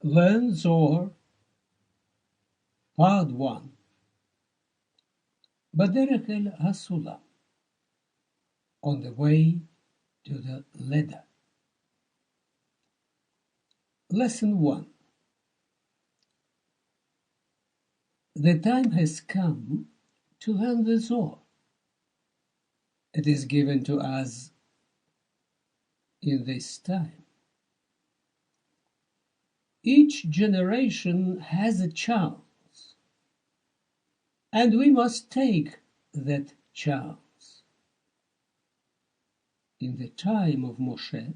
Learn Zohar, Part 1, בדרך אל הסולם, on the way to the ladder. Lesson 1. The time has come to learn the Zohar. It is given to us in this time. Each generation has a chance, and we must take that chance. In the time of Moshe,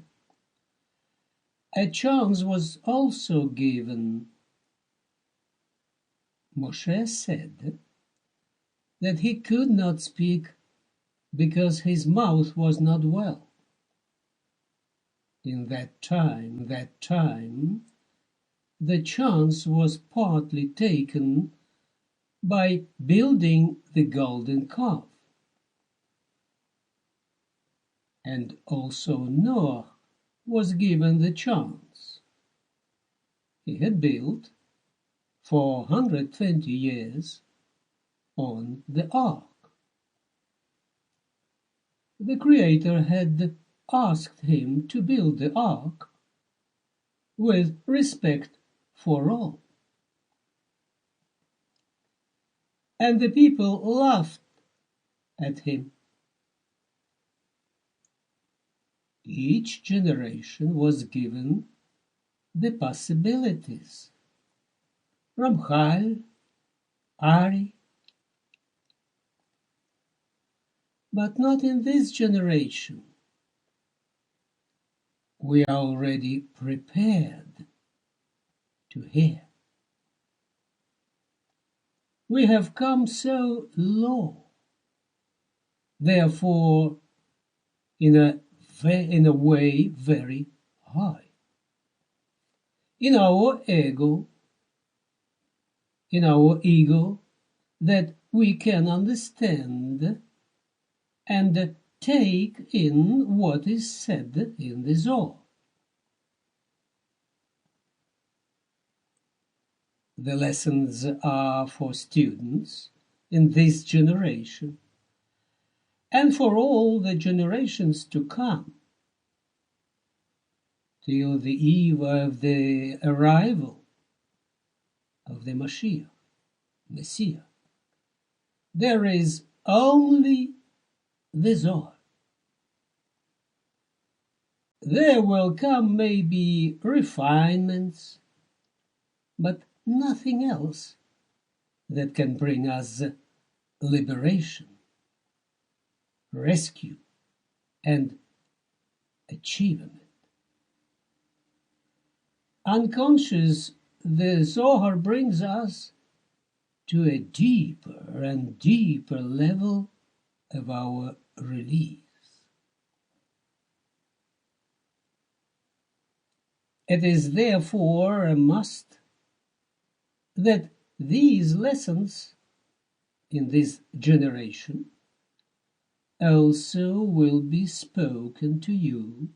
a chance was also given. Moshe said that he could not speak because his mouth was not well. In that time, the chance was partly taken by building the golden calf. And also Noah was given the chance. He had built for 120 years on the ark. The Creator had asked him to build the ark with respect for all. And the people laughed at him. Each generation was given the possibilities. Ramchal, Ari, but not in this generation. We are already prepared to hear. We have come so low, therefore in a way very high. In our ego, that we can understand and take in what is said in the Zohar. The lessons are for students in this generation and for all the generations to come, till the eve of the arrival of the Messiah. There is only the Zohar. There will come maybe refinements, but nothing else that can bring us liberation, rescue, and achievement. Unconscious, the Zohar brings us to a deeper and deeper level of our release. It is therefore a must that these lessons in this generation also will be spoken to you.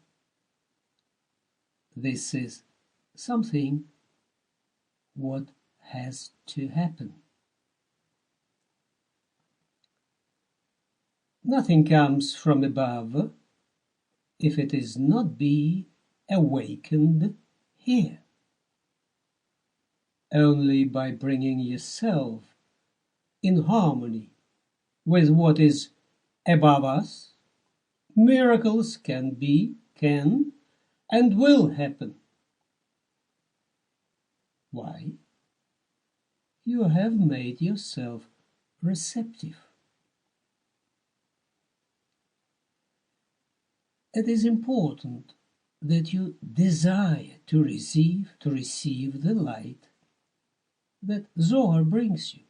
This is something what has to happen. Nothing comes from above if it is not be awakened here. Only by bringing yourself in harmony with what is above us, miracles can and will happen. Why? You have made yourself receptive. It is important that you desire to receive the light that Zohar brings you,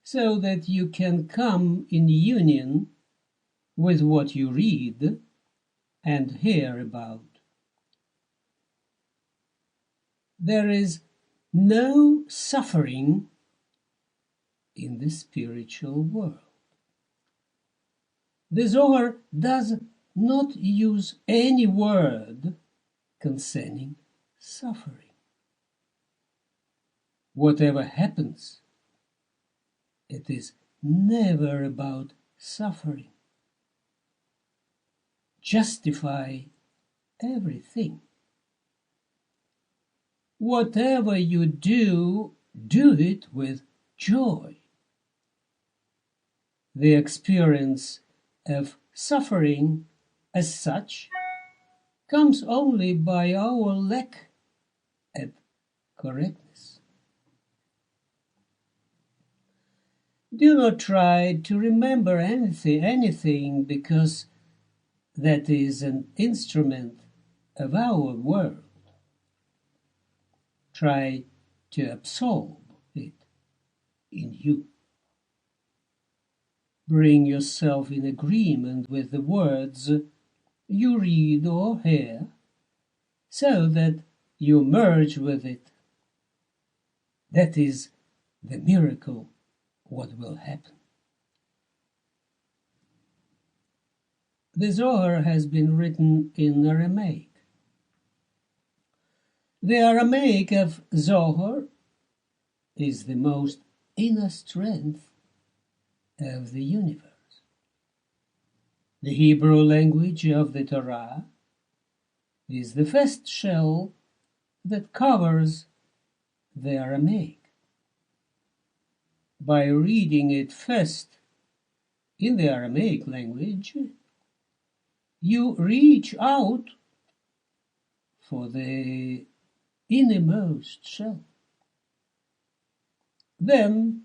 so that you can come in union with what you read and hear about. There is no suffering in the spiritual world. The Zohar does not use any word concerning suffering. whatever happens, it is never about suffering. Justify everything. Whatever you do, do it with joy. The experience of suffering as such comes only by our lack of correctness. Do not try to remember anything because that is an instrument of our world. Try to absorb it in you. Bring yourself in agreement with the words you read or hear, so that you merge with it. That is the miracle, what will happen. The Zohar has been written in Aramaic. The Aramaic of Zohar is the most inner strength of the universe. The Hebrew language of the Torah is the first shell that covers the Aramaic. By reading it first in the Aramaic language, you reach out for the innermost shell. Then,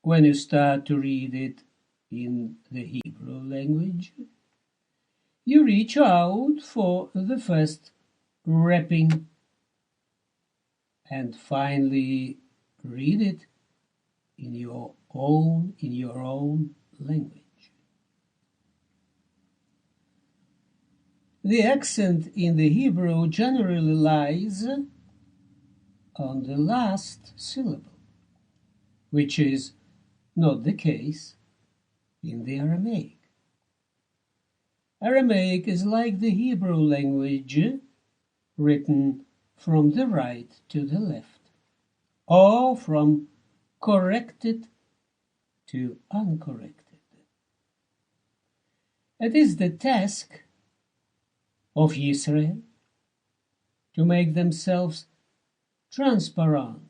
when you start to read it in the Hebrew language, you reach out for the first wrapping and finally read it in your own language. The accent in the Hebrew generally lies on the last syllable, which is not the case in the Aramaic. Aramaic is like the Hebrew language, written from the right to the left, or from corrected to uncorrected. It is the task of Israel to make themselves transparent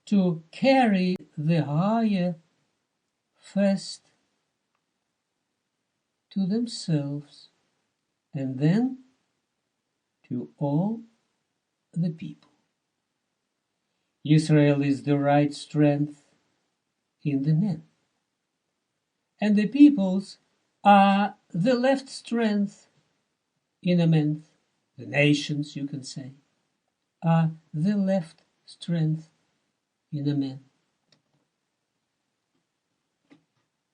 to carry the higher first to themselves and then to all the people. Israel is the right strength in the men, and the peoples are the left strength in a man. The nations, you can say, are the left strength in a man.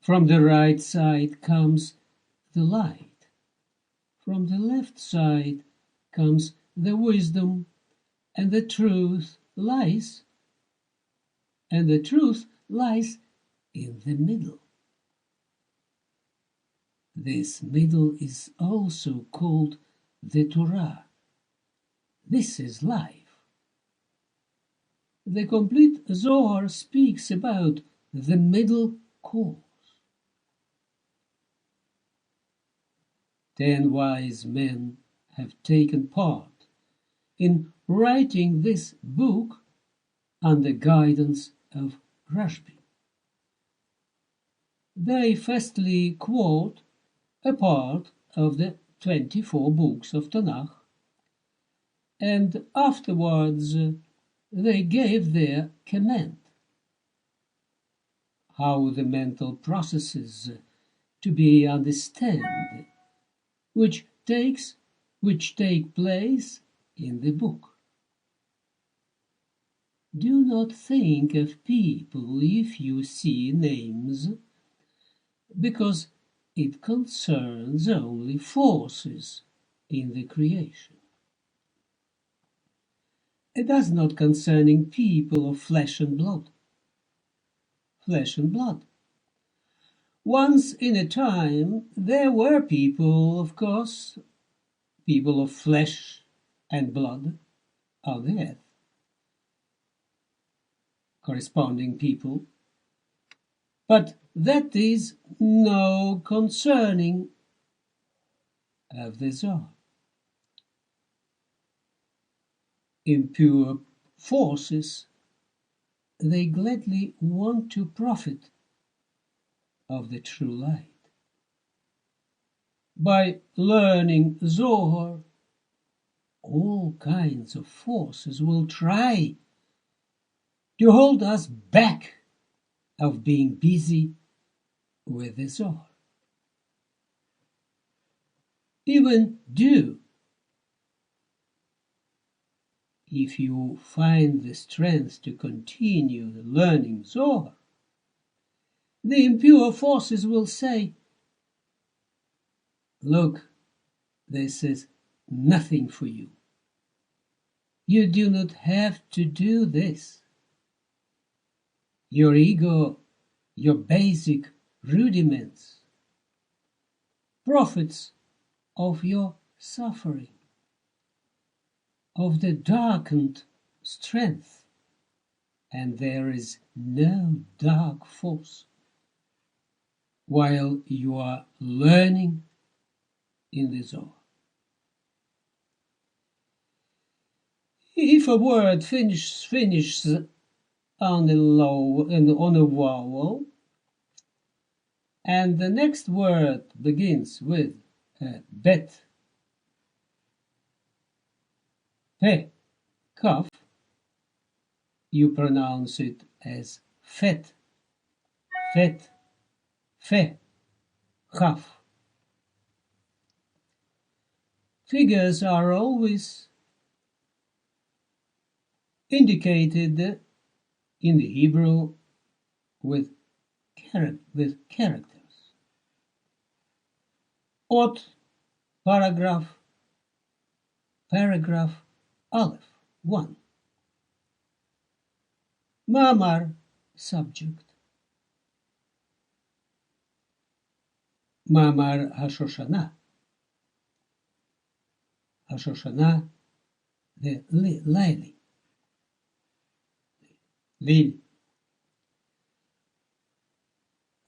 From the right side comes the light. From the left side comes the wisdom, and the truth lies in the middle. This middle is also called the Torah. This is life. The complete Zohar speaks about the middle course. 10 wise men have taken part in writing this book under guidance of Rabbi. They firstly quote a part of the 24 books of Tanakh, and afterwards they gave their comment, how the mental processes to be understood, which take place in the book. Do not think of people if you see names, because it concerns only forces in the creation. It does not concerning people of flesh and blood. Flesh and blood. Once in a time there were people, of course, people of flesh and blood, on earth, corresponding people, but that is no concerning of the Zohar. Impure forces, they gladly want to profit of the true light. By learning Zohar, all kinds of forces will try to hold us back of being busy with the Zohar. Even do, if you find the strength to continue learning Zohar, the impure forces will say, look, this is nothing for you. You do not have to do this. Your ego, your basic rudiments, profits of your suffering, of the darkened strength, and there is no dark force while you are learning in the Zohar. If a word finishes on a vowel, and the next word begins with bet, pe, kaf, you pronounce it as fet, fe, chaf. Figures are always indicated in the Hebrew with characters. Ot, paragraph, aleph, 1. Mamar, subject. Mamar HaShoshana. HaShoshana, the lily.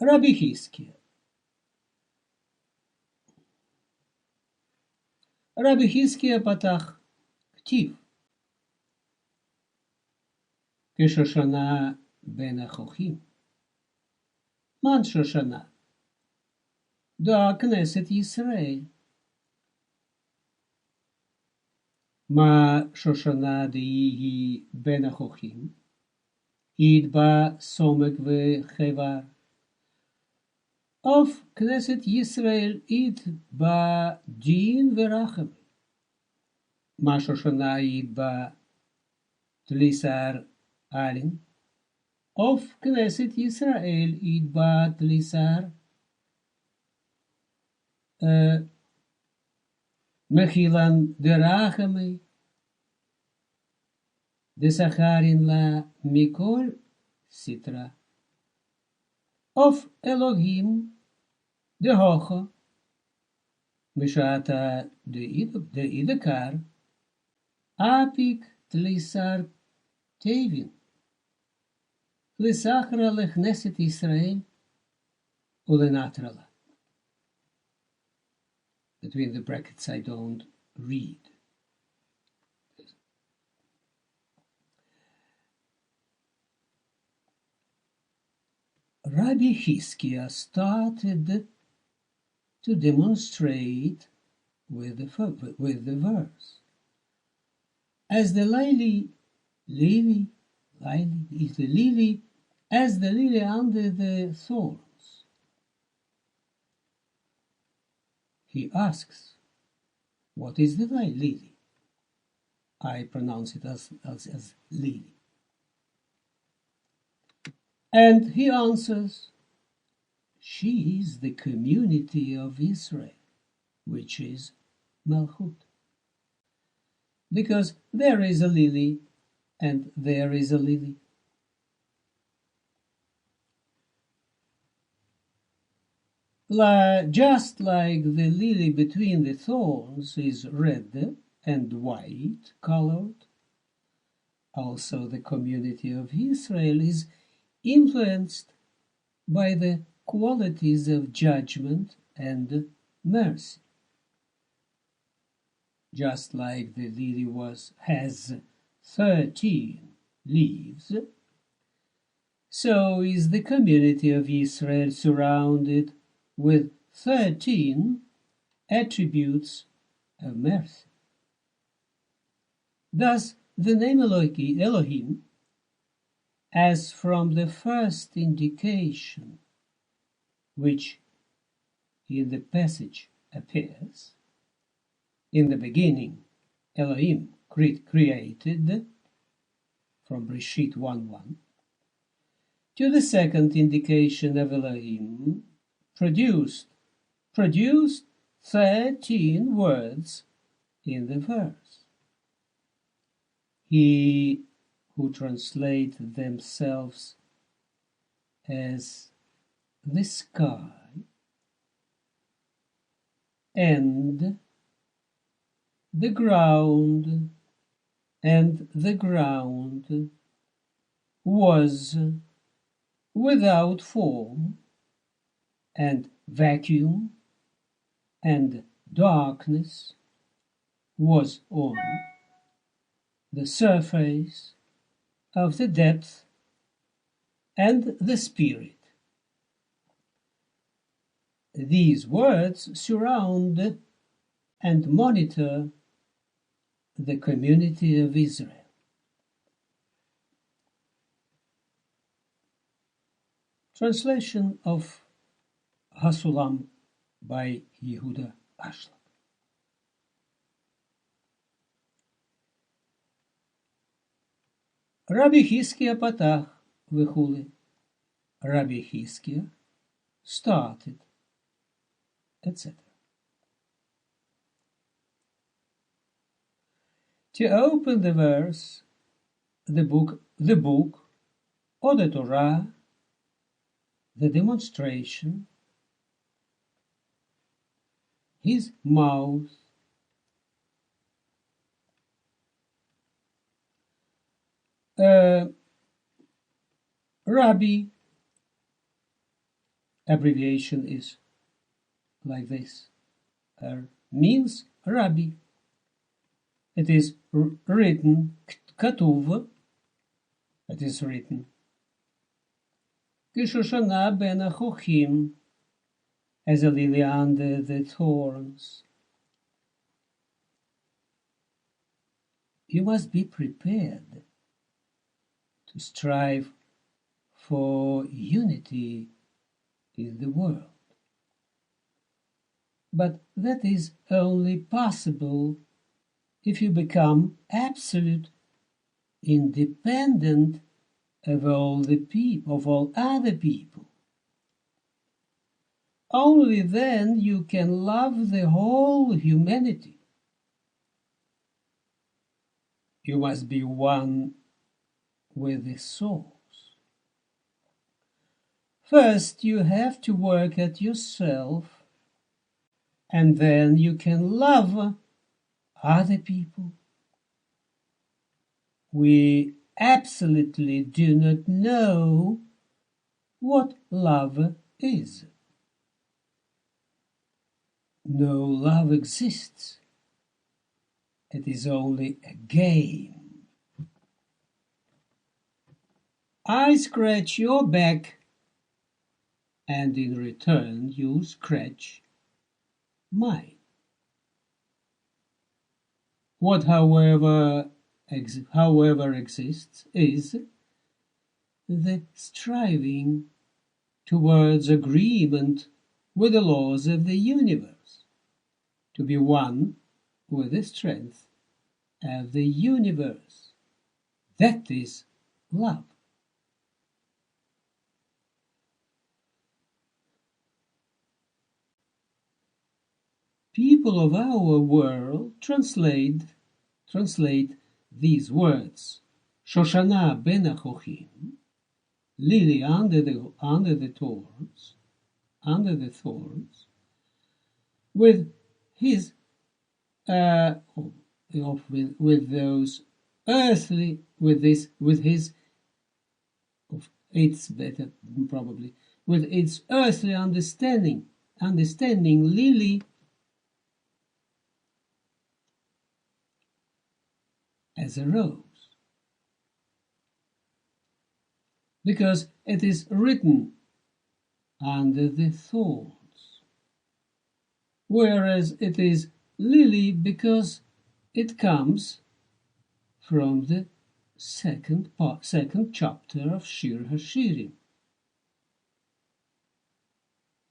Rabbi Hizkiah. Rabbi Hizkiah פתח כתיב, כשושנה בין החוכים. מן שושנה? דא כנסת ישראל. מה שושנה דהי בין החוכים? עיד בה סומק וחבר. of Knesset Yisrael id ba din verachem. Ma Shoshana id ba tlisar alin. Of Knesset Yisrael id ba tlisar mechilan deracheme. De sacharin la mikol sitra. Of Elohim de hoge, Mishata de idekar, apik tlisar tevin, tlisachra lechneset Israel, ulenatrala. Between the brackets I don't read. Rabbi Hizkiah started to demonstrate with the verse. As the lily is the lily, as the lily under the thorns. He asks, what is the lily? I pronounce it as lily. And he answers, she is the community of Israel, which is Malchut. Because there is a lily, and there is a lily. Just like the lily between the thorns is red and white colored, Also, the community of Israel is influenced by the qualities of judgment and mercy. Just like the lily has 13 leaves, so is the community of Israel surrounded with 13 attributes of mercy. Thus, the name Elohim, as from the first indication which in the passage appears, in the beginning Elohim created, from Breshit 1:1, to the second indication of Elohim produced 13 words in the verse. He who translate themselves as the sky and the ground, and the ground was without form, and vacuum, and darkness was on the surface of the depth, and the Spirit. These words surround and monitor the community of Israel. Translation of Hasulam by Yehuda Ashlag. Rabbi Hizkia Patach וכולי. Rabbi Hizkia started, etc. To open the verse, the book, or the Torah, the demonstration, his mouth, Rabbi, abbreviation is like this, means Rabbi. It is written, katuv, it is written, Kishoshana ben achochim, as a lily under the thorns. You must be prepared to strive for unity in the world. But that is only possible if you become absolute, independent of all other people. Only then you can love the whole humanity. You must be one with the source. First, you have to work at yourself, and then you can love other people. We absolutely do not know what love is. No love exists. It is only a game. I scratch your back, and in return you scratch mine. What, however, exists is the striving towards agreement with the laws of the universe, to be one with the strength of the universe. That is love. People of our world translate these words, Shoshana ben achochim, lily under the thorns, with his with those earthly with its better probably, with its earthly understanding Lily as a rose, because it is written under the thorns, whereas it is lily because it comes from the second chapter of Shir Hashirim.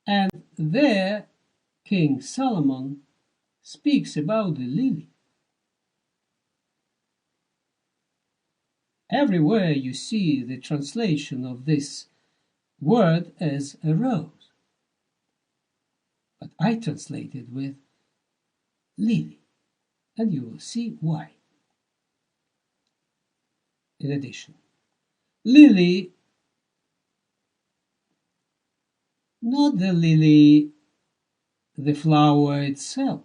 And there King Solomon speaks about the lily. Everywhere you see the translation of this word as a rose, but I translated with lily, and you will see why. In addition, lily, not the lily, the flower itself,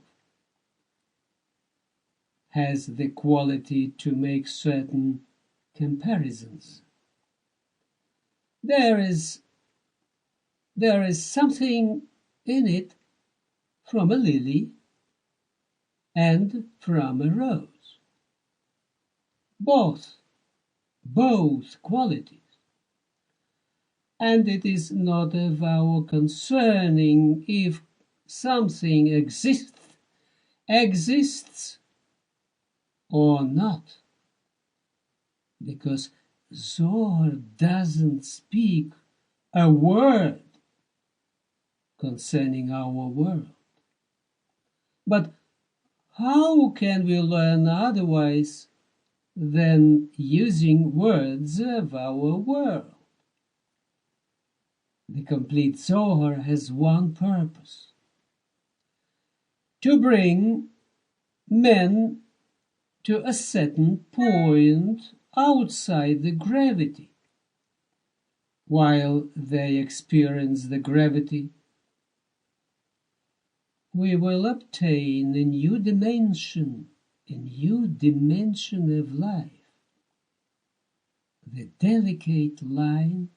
has the quality to make certain comparisons. There is something in it from a lily and from a rose. Both qualities. And it is not of our concerning if something exists or not, because Zohar doesn't speak a word concerning our world. But how can we learn otherwise than using words of our world? The complete Zohar has one purpose: to bring men to a certain point outside the gravity. While they experience the gravity, we will obtain a new dimension of life, the delicate line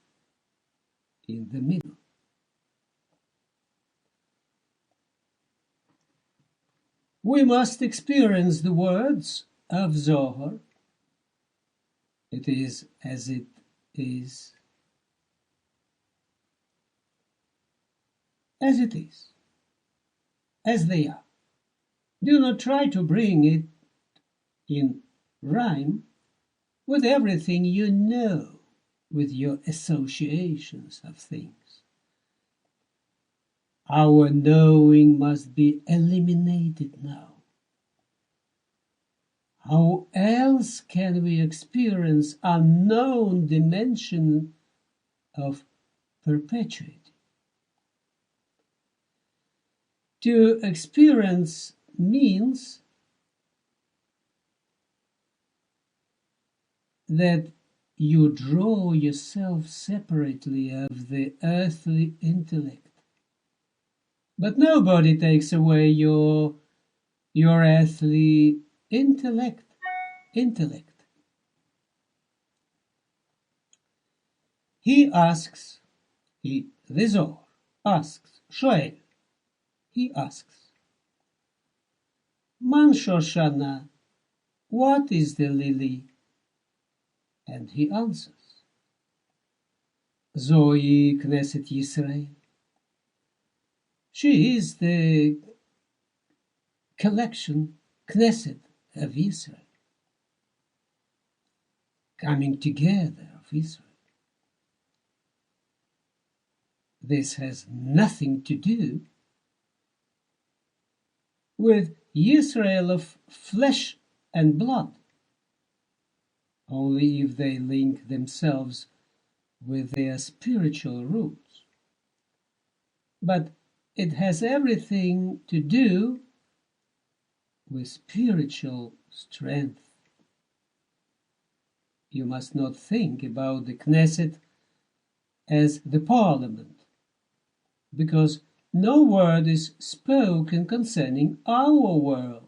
in the middle. We must experience the words of Zohar. It is as it is, as they are. Do not try to bring it in rhyme with everything you know, with your associations of things. Our knowing must be eliminated now. How else can we experience unknown dimension of perpetuity? To experience means that you draw yourself separately of the earthly intellect. But nobody takes away your earthly intellect. He asks, the Zohar asks, Shoel, he asks, Man Shoshana, what is the lily? And he answers, Zoe Knesset Yisrael. She is the collection, Knesset of Israel, coming together of Israel. This has nothing to do with Israel of flesh and blood, only if they link themselves with their spiritual roots. But it has everything to do with spiritual strength. You must not think about the Knesset as the parliament, because no word is spoken concerning our world,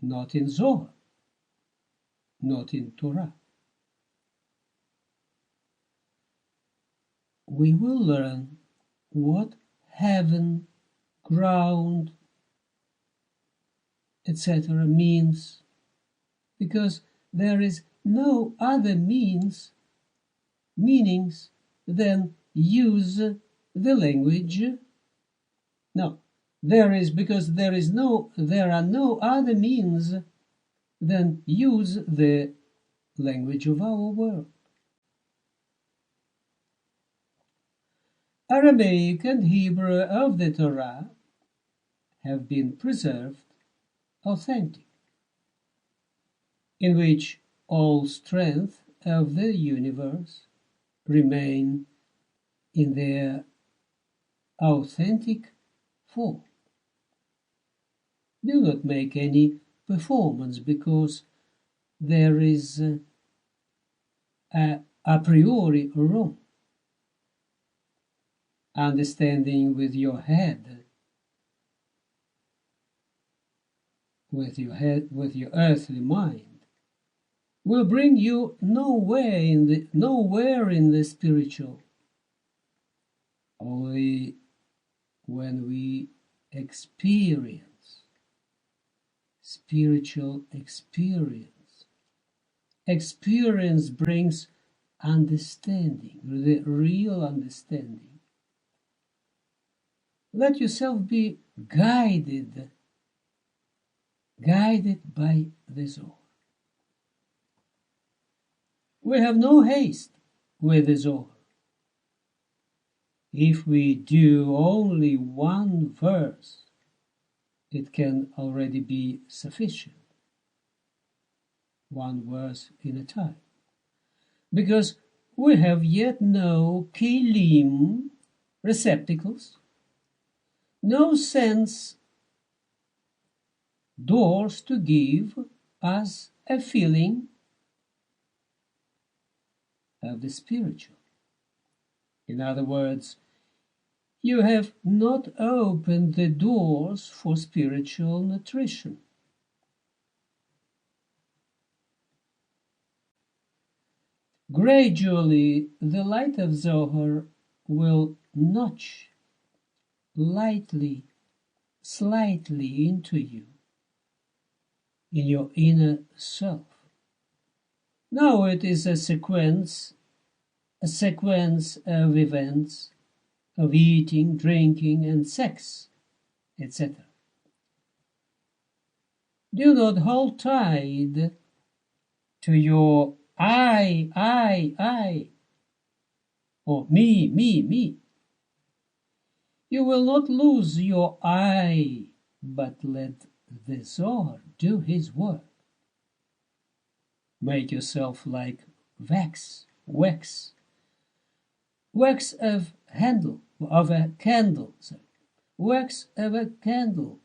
not in Zohar. not in Torah. We will learn what heaven, ground, etc. means, because there is no other meanings than use the language. No, there are no other means than use the language of our world. Aramaic and Hebrew of the Torah have been preserved authentic, in which all strength of the universe remain in their authentic form. Do not make any performance, because there is a priori wrong. Understanding with your head, with your earthly mind, will bring you nowhere in the spiritual. Only when we experience spiritual experience brings understanding, the real understanding. Let yourself be guided by the Zohar. We have no haste with the Zohar. If we do only one verse, it can already be sufficient. One verse in a time. Because we have yet no kelim, receptacles, no sense doors to give us a feeling of the spiritual. In other words, you have not opened the doors for spiritual nutrition. Gradually, the light of Zohar will notch slightly into you, in your inner self. Now it is a sequence of events, of eating, drinking, and sex, etc. Do not hold tight to your I, or me. You will not lose your I, but let the Zohar do his work. Make yourself like wax of a candle, wax of a candle,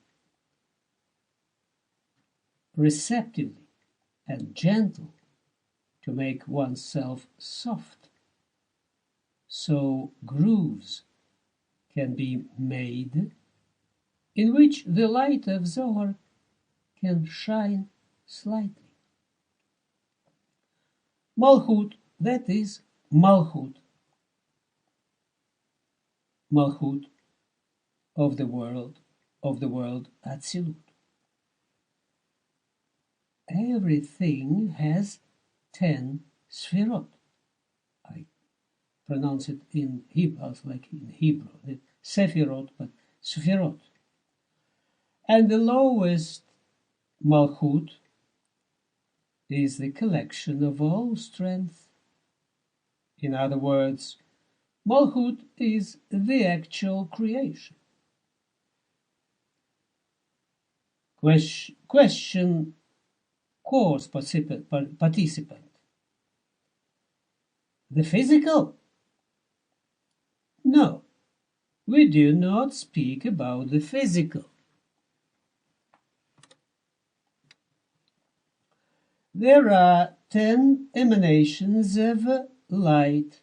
receptively and gentle, to make oneself soft, so grooves can be made in which the light of Zohar can shine slightly. Malchut, that is Malchut of the world Atzilut. Everything has 10 sfirot. I pronounce it in Hebrew, like in Hebrew, the Sephirot, but Sfirot. And the lowest Malchut is the collection of all strength. In other words, Malchut is the actual creation. Question course participant. The physical? No, we do not speak about the physical. There are 10 emanations of light.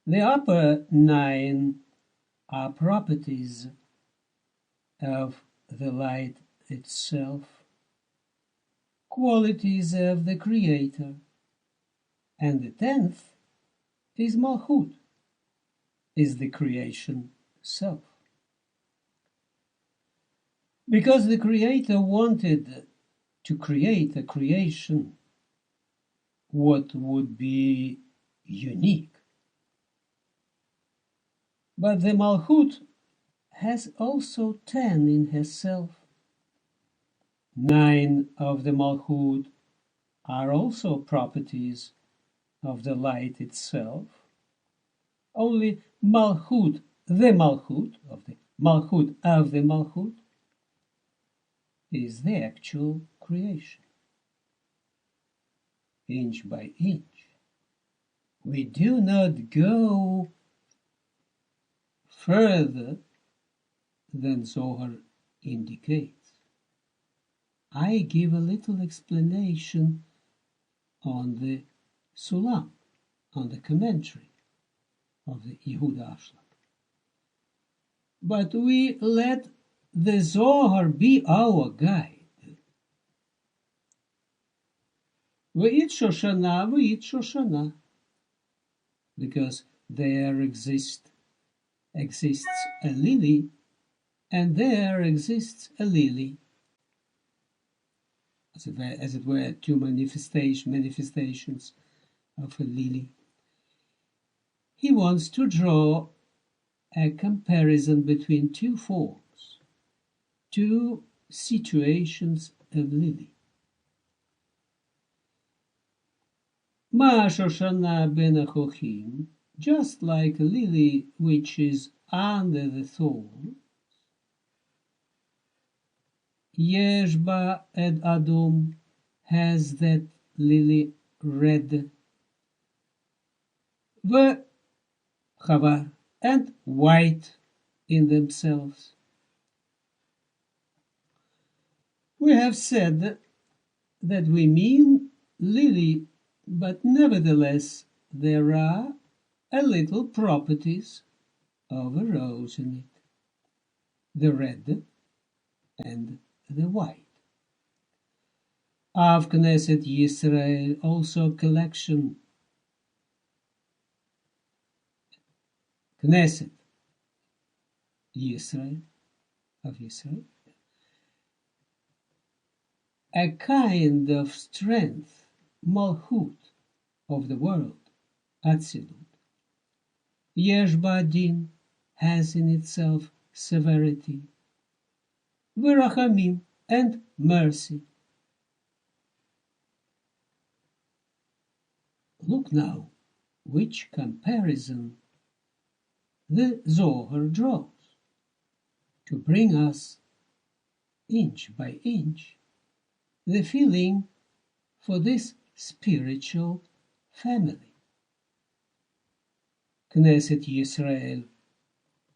The upper 9 are properties of the light itself, qualities of the Creator, and the 10th is Malchut, is the creation self. Because the Creator wanted to create a creation what would be unique. But the Malchut has also 10 in herself. 9 of the Malchut are also properties of the light itself. Only Malchut, the Malchut of the Malchut, is the actual creation. Inch by inch. We do not go further than Zohar indicates. I give a little explanation on the Sulam, on the commentary of the Yehuda Ashlag. But we let the Zohar be our guide. Ve'it Shoshana, because there exists a lily, and there exists a lily. As it were, two manifestations of a lily. He wants to draw a comparison between two forms, two situations of lily. Ma Shoshana ben Achochim, just like a lily which is under the thorn, Yeshba ed Adom, has that lily red, the Chavar, and white in themselves. We have said that we mean lily, but nevertheless there are a little properties of a rose in it, the red and the white. Av Knesset Yisrael, also collection. Knesset Yisrael, of Yisrael. A kind of strength, Malchut, of the world, Atzilut. Yesh Ba'adin has in itself severity, V'rachamim, and mercy. Look now which comparison the Zohar draws to bring us, inch by inch, the feeling for this spiritual family. Knesset Yisrael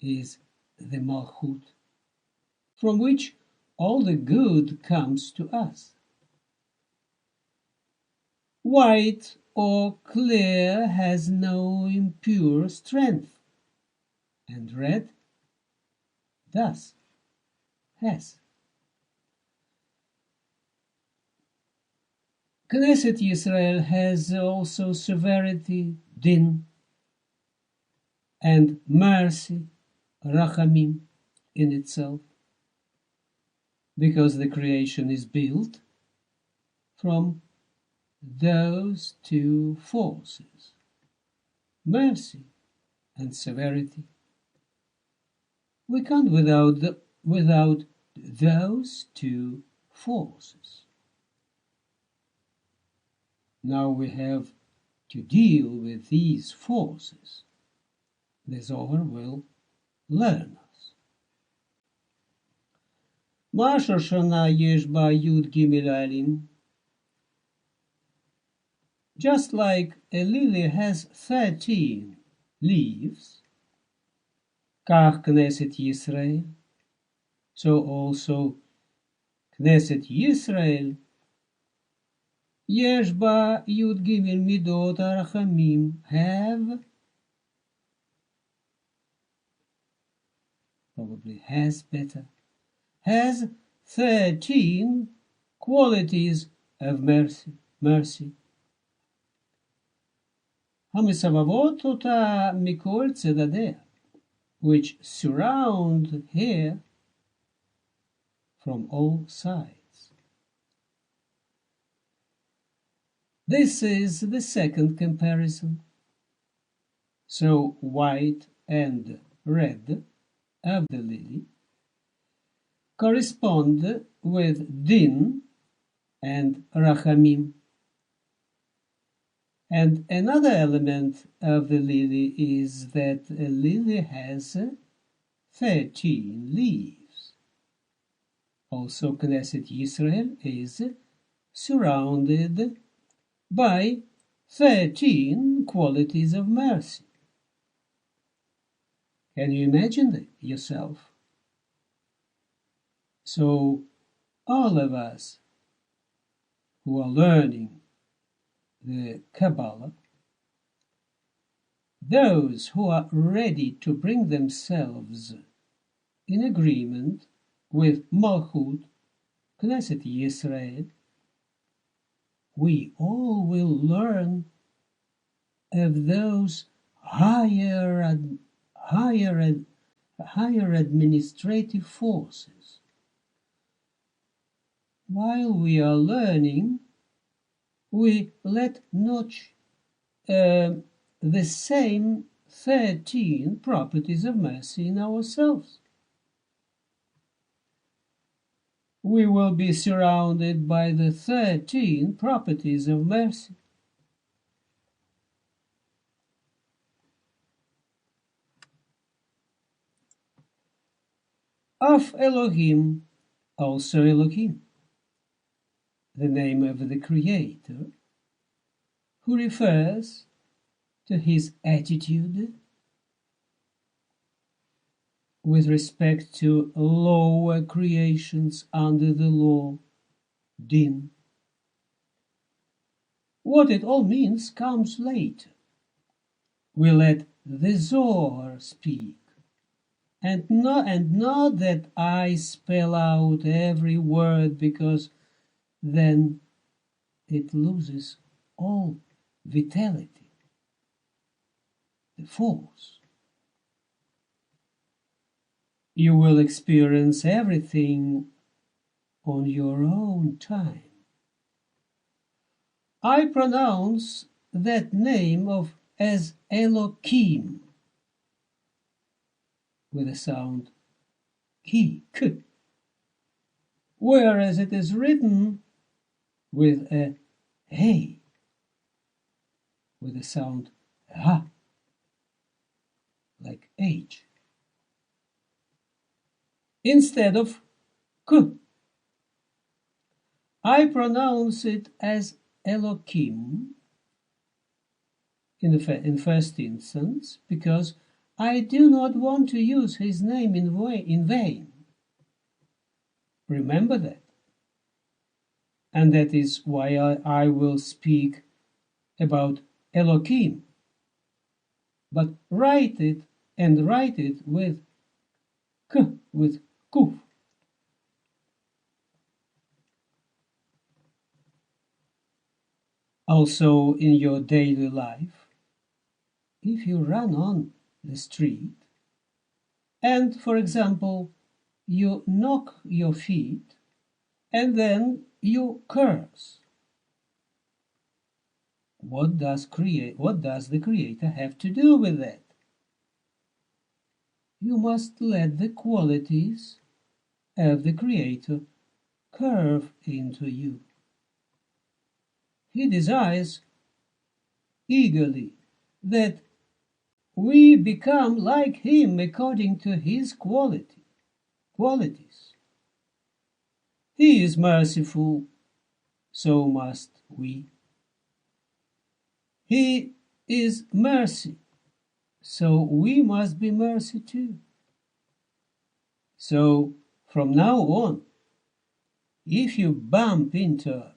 is the Malchut, from which all the good comes to us. White or clear has no impure strength, and red thus has. Knesset Yisrael has also severity, din, and mercy, rachamim, in itself, because the creation is built from those two forces, mercy and severity. We can't without those two forces. Now we have to deal with these forces. The Zohar will learn us. Ma Shoshana yesh ba Yud Gimel Alim. Just like a lily has 13 leaves, Kach Knesset Yisrael, so also Knesset Yisrael, Yesh ba Yud Gimel Midot Arachamim, has 13 qualities of mercy. המסובבות אותה מכל צדדיה, which surround her from all sides. This is the second comparison. So white and red of the lily correspond with din and rachamim. And another element of the lily is that a lily has 13 leaves. Also, Knesset Yisrael is surrounded by 13 qualities of mercy. Can you imagine that yourself? So, all of us who are learning the Kabbalah, those who are ready to bring themselves in agreement with Malchut, Knesset Yisrael, we all will learn of those higher administrative forces. While we are learning, we let notch the same 13 properties of mercy in ourselves. We will be surrounded by the 13 properties of mercy. Of Elohim, also Elohim, the name of the Creator, who refers to his attitude with respect to lower creations under the law, din. What it all means comes later. We let the Zohar speak, and not that I spell out every word, because then it loses all vitality, the force. You will experience everything on your own time. I pronounce that name as Elohim with a sound ki, k, whereas it is written with a hey, with a sound ha, like h, instead of k. I pronounce it as Elohim in first instance because I do not want to use his name in vain. Remember that. And that is why I will speak about Elohim. But write it with k, with kuf. Also in your daily life, if you run on the street and, for example, you knock your feet and then you curse, what does the Creator have to do with that? You must let the qualities of the Creator curve into you. He desires eagerly that we become like him according to his qualities. He is merciful, so must we. He is mercy, so we must be mercy too. So from now on, if you bump into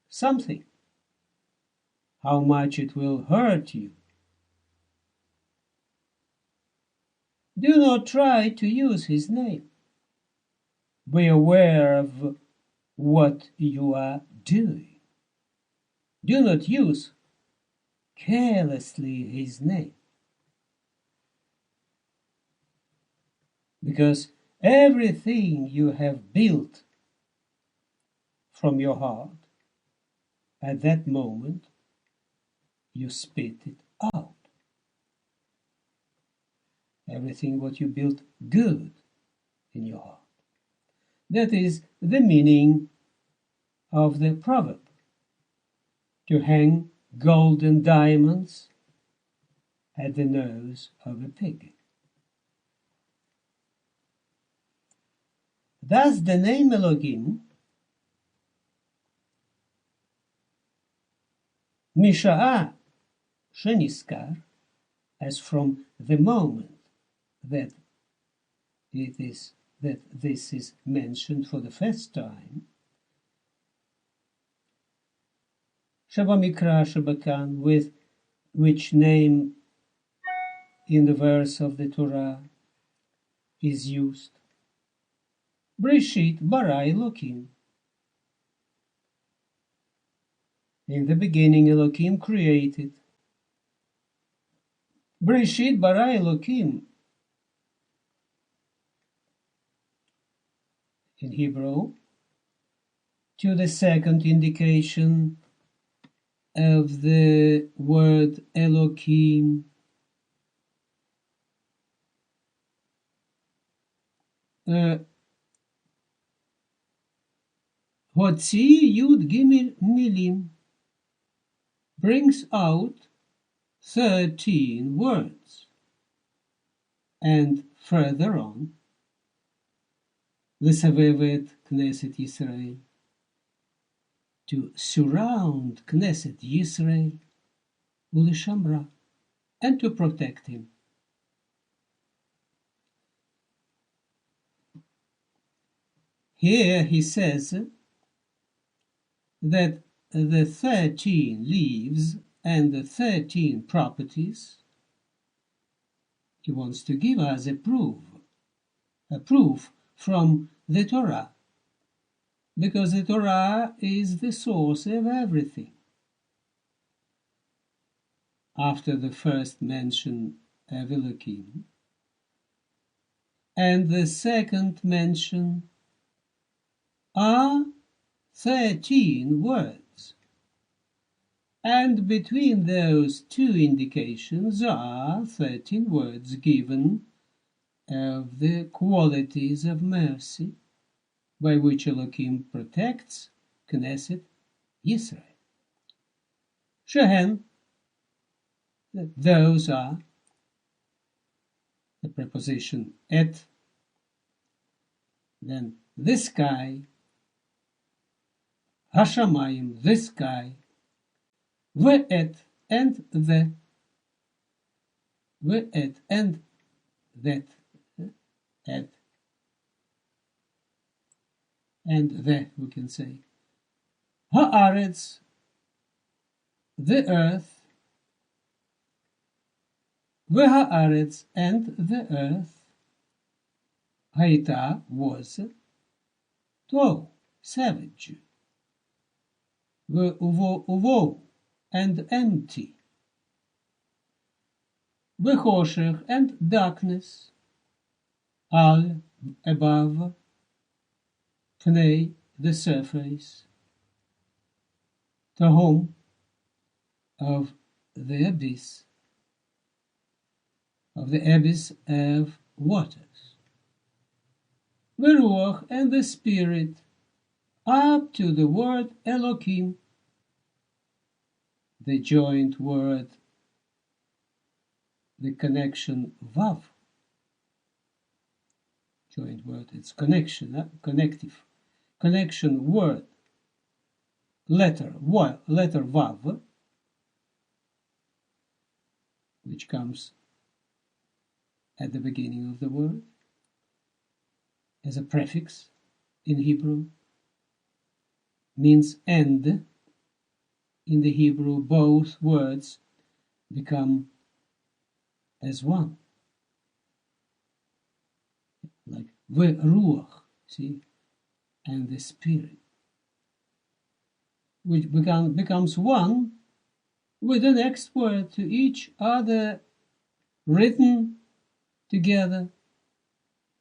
something, how much it will hurt you, do not try to use his name. Be aware of what you are doing. Do not use carelessly his name, because everything you have built from your heart, at that moment, you spit it out. Everything what you built good in your heart. That is the meaning of the proverb. To hang gold and diamonds at the nose of a pig. Thus the name Elohim, Misha'a Sheniskar, as from the moment that this is mentioned for the first time, Shabamikra Shabakan, with which name in the verse of the Torah is used. Breshit bara Elokim. In the beginning Elokim created. Breshit bara Elokim. In Hebrew, to the second indication of the word Elokim, Hotzi Yud Gimel Milim, brings out 13 words, and further on, L'Savevet Knesset Yisrael, to surround Knesset Yisrael, U'Lishamra, and to protect him. Here he says that the 13 leaves and the 13 properties, he wants to give us a proof from the Torah, because the Torah is the source of everything. After the first mention of Elohim, and the second mention are 13 words, and between those two indications are 13 words given of the qualities of mercy by which Elohim protects Knesset Yisrael. Shehen, those are the preposition et, then the sky, Hashamayim, the sky, ve'et, and the, ve'et, and that, et, and the, we can say, ha'aretz, the earth, ve'ha'aretz, and the earth, haita was, to, savage, ve'uvo, and empty, ve'choshech, and darkness, al, above, pnei, the surface, tahom, of the abyss of waters, ve'ruach, and the spirit, up to the word Elohim, the joint word, the connection vav, joint word, it's connection, connective, connection word, letter vav, which comes at the beginning of the word as a prefix in Hebrew, means end. In the Hebrew, both words become as one, like ve'ruach, see, and the spirit. which becomes one with the next word to each other written together,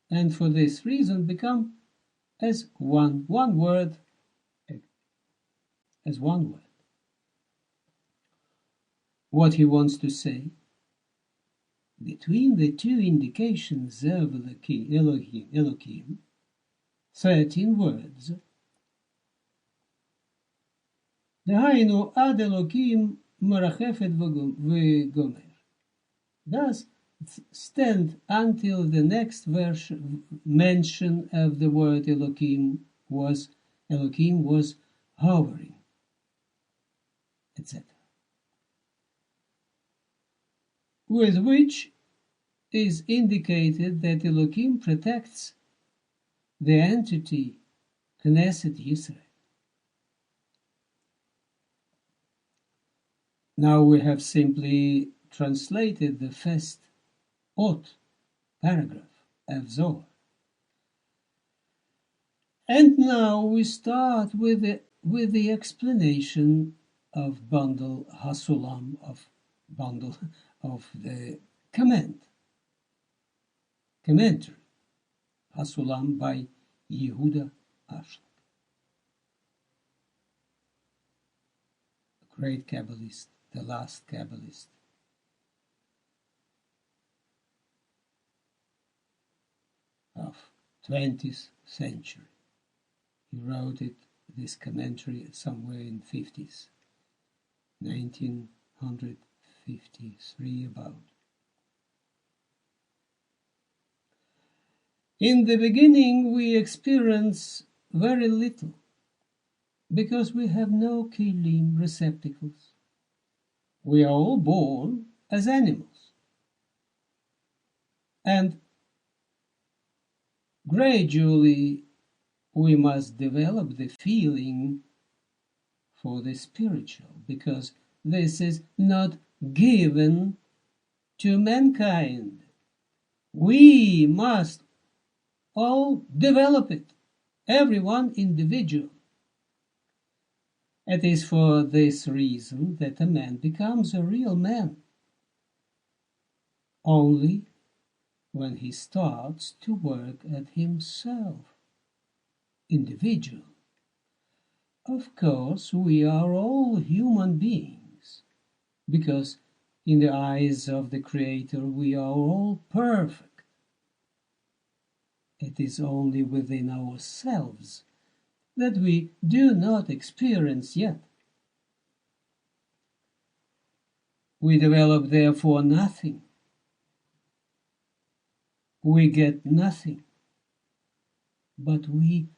and for this reason become as one word, as one word. What he wants to say, between the two indications of Elohim, 13 words, דהיינו עד אלוקים מרחפת וגומר. Thus, stand until the next verse mention of the word Elohim was hovering, etc. With which is indicated that Elohim protects the entity Knesset Yisrael. Now we have simply translated the first paragraph of Zohar. And now we start with the explanation of bundle Hasulam, of the commentary Hasulam by Yehuda Ashlag, a great Kabbalist, the last Kabbalist. Of 20th century. He wrote this commentary somewhere in 50s, 1953 about. In the beginning we experience very little, because we have no kelim receptacles. We are all born as animals. And gradually we must develop the feeling for the spiritual, because this is not given to mankind. We must all develop it, everyone individual. It is for this reason that a man becomes a real man only when he starts to work at himself, individual. Of course, we are all human beings, because in the eyes of the Creator we are all perfect. It is only within ourselves that we do not experience yet. We develop therefore nothing. We get nothing, but we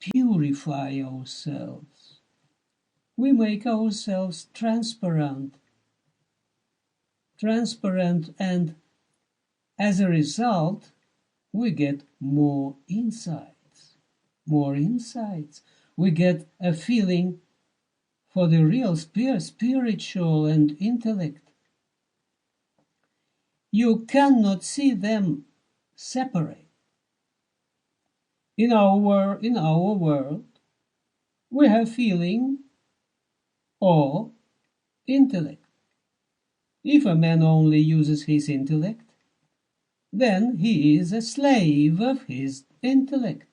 purify ourselves. We make ourselves transparent, and as a result, we get more insights. We get a feeling for the real spiritual and intellect. You cannot see them separate. In our world, we have feeling or intellect. If a man only uses his intellect, then he is a slave of his intellect.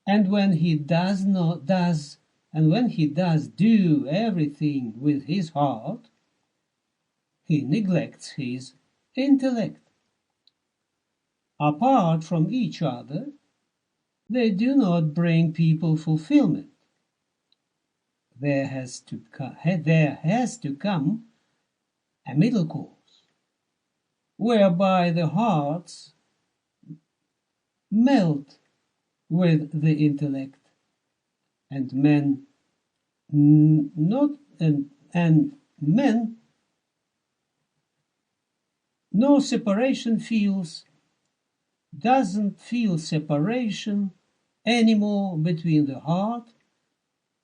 And when he does do everything with his heart, he neglects his intellect. Apart from each other, they do not bring people fulfillment. There has to come a middle course, whereby the hearts melt with the intellect, and men no separation doesn't feel separation anymore between the heart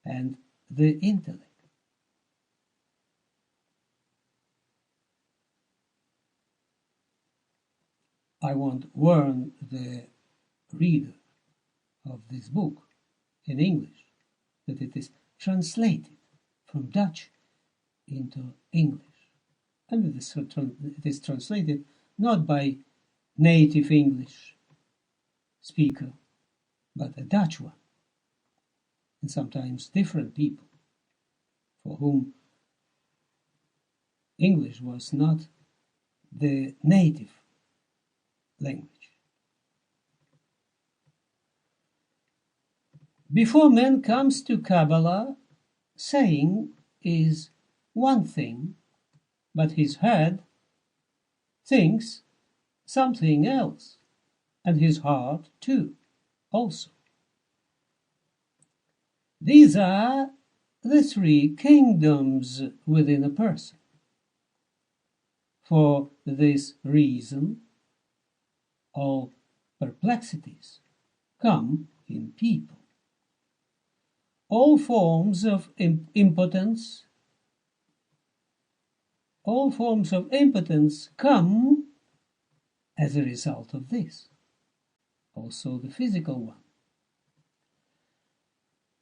and the intellect. I want to warn the reader of this book in English that it is translated from Dutch into English. And it is translated not by native English speaker, but a Dutch one, and sometimes different people for whom English was not the native language. Before man comes to Kabbalah, saying is one thing, but his head thinks something else, and his heart too, also. These are the three kingdoms within a person. For this reason, all perplexities come in people. All forms of impotence come as a result of this, also the physical one.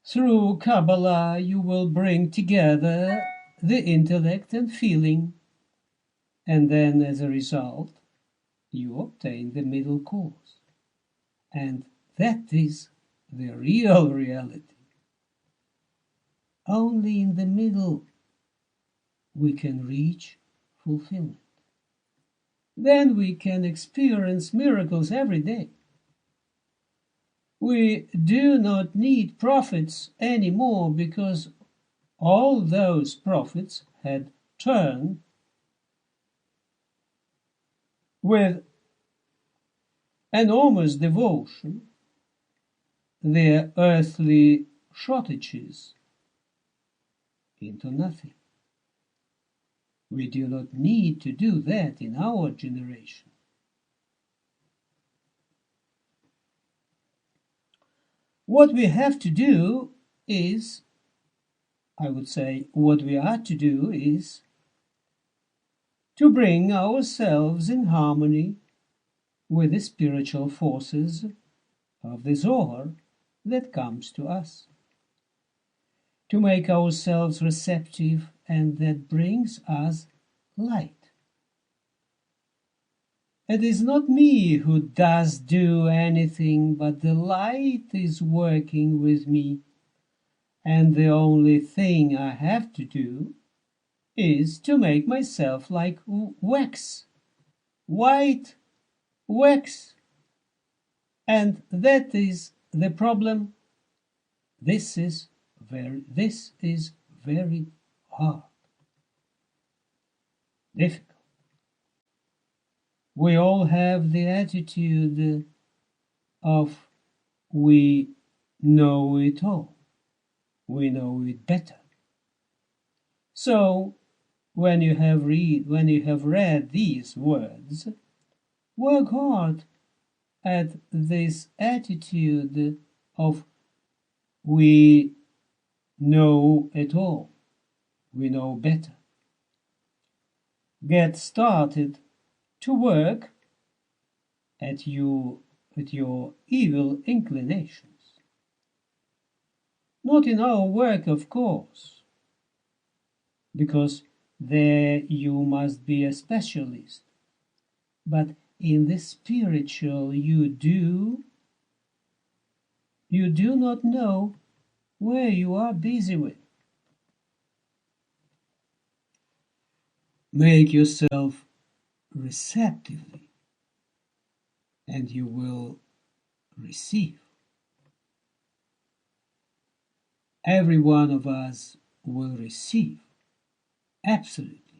Through Kabbalah you will bring together the intellect and feeling, and then as a result you obtain the middle course. And that is the real reality. Only in the middle we can reach fulfillment. Then we can experience miracles every day. We do not need prophets anymore because all those prophets had turned with enormous devotion their earthly shortages into nothing. We do not need to do that in our generation. What we have to do is, I would say, what we are to do is to bring ourselves in harmony with the spiritual forces of the Zohar that comes to us, to make ourselves receptive, and that brings us light. It is not me who does do anything, but the light is working with me, and the only thing I have to do is to make myself like wax, white wax. And that is the problem. This is very hard, difficult. We all have the attitude of we know it all, we know it better. So when you have read these words, work hard at this attitude of we know it all, we know better. Get started to work at your evil inclinations. Not in our work, of course, because there you must be a specialist, but in the spiritual you do not know where you are busy with. Make yourself receptively, and you will receive. Every one of us will receive, absolutely.